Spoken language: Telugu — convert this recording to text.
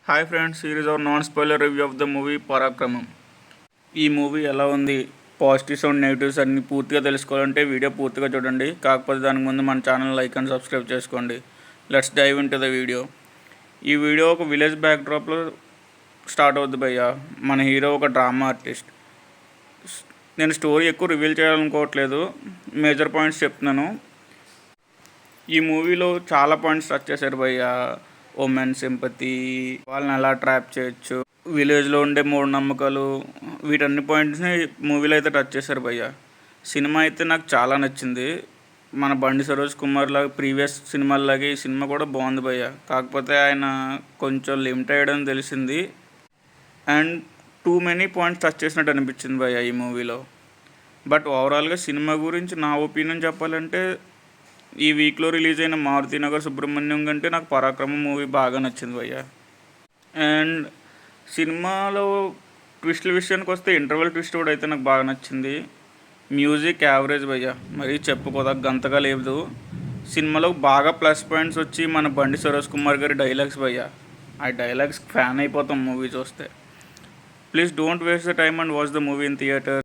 Hi friends, series are non spoiler review of the movie Parakramam. ఈ మూవీ ఎలా ఉంది, పాజిటివ్స్ అండ్ నెగిటివ్స్ అన్ని పూర్తిగా తెలుసుకోవాలంటే వీడియో పూర్తిగా చూడండి. కాకపోతే దానికి ముందు మన ఛానల్ లైక్ అండ్ సబ్స్క్రైబ్ చేసుకోండి. Let's dive into the video. ఈ వీడియో ఒక విలేజ్ బ్యాక్డ్రాప్లో స్టార్ట్ అవుద్ది భయ్య. మన హీరో ఒక డ్రామా ఆర్టిస్ట్. నేను స్టోరీ ఎక్కువ రివీల్ చేయాలనుకోవట్లేదు, మేజర్ పాయింట్స్ చెప్తున్నాను. ఈ మూవీలో చాలా పాయింట్స్ టచ్ చేశారు భయ్య. ఉమెన్ సింపతి, వాళ్ళని ఎలా ట్రాప్ చేయొచ్చు, విలేజ్లో ఉండే మూఢనమ్మకాలు, వీటన్ని పాయింట్స్ని మూవీలో అయితే టచ్ చేశారు భయ్య. సినిమా అయితే నాకు చాలా నచ్చింది. మన బండి సరోజ్ కుమార్ లాగా ప్రీవియస్ సినిమాల్లాగే ఈ సినిమా కూడా బాగుంది భయ్య. కాకపోతే ఆయన కొంచెం లిమిట్ అయ్యడం తెలిసింది. And too many points touch చేసినట్టు అనిపించింది భయ్య ఈ మూవీలో. బట్ ఓవరాల్గా సినిమా గురించి నా ఒపీనియన్ చెప్పాలంటే, ఈ వీక్లో రిలీజ్ అయిన మారుతినగర్ సుబ్రహ్మణ్యం కంటే నాకు పరాక్రమం మూవీ బాగా నచ్చింది భయ్య. అండ్ సినిమాలో ట్విస్ట్ల విషయానికి వస్తే ఇంటర్వెల్ ట్విస్ట్ కూడా అయితే నాకు బాగా నచ్చింది. మ్యూజిక్ యావరేజ్ భయ్య, మరీ చెప్పుకోదగ్గ అంతగా లేదు. సినిమాలో బాగా ప్లస్ పాయింట్స్ వచ్చి మన బండి సరోజ్ కుమార్ గారి డైలాగ్స్ భయ్య. ఆ డైలాగ్స్ ఫ్యాన్ అయిపోతాం మూవీ చూస్తే. Please don't waste the time and watch the movie in theatre.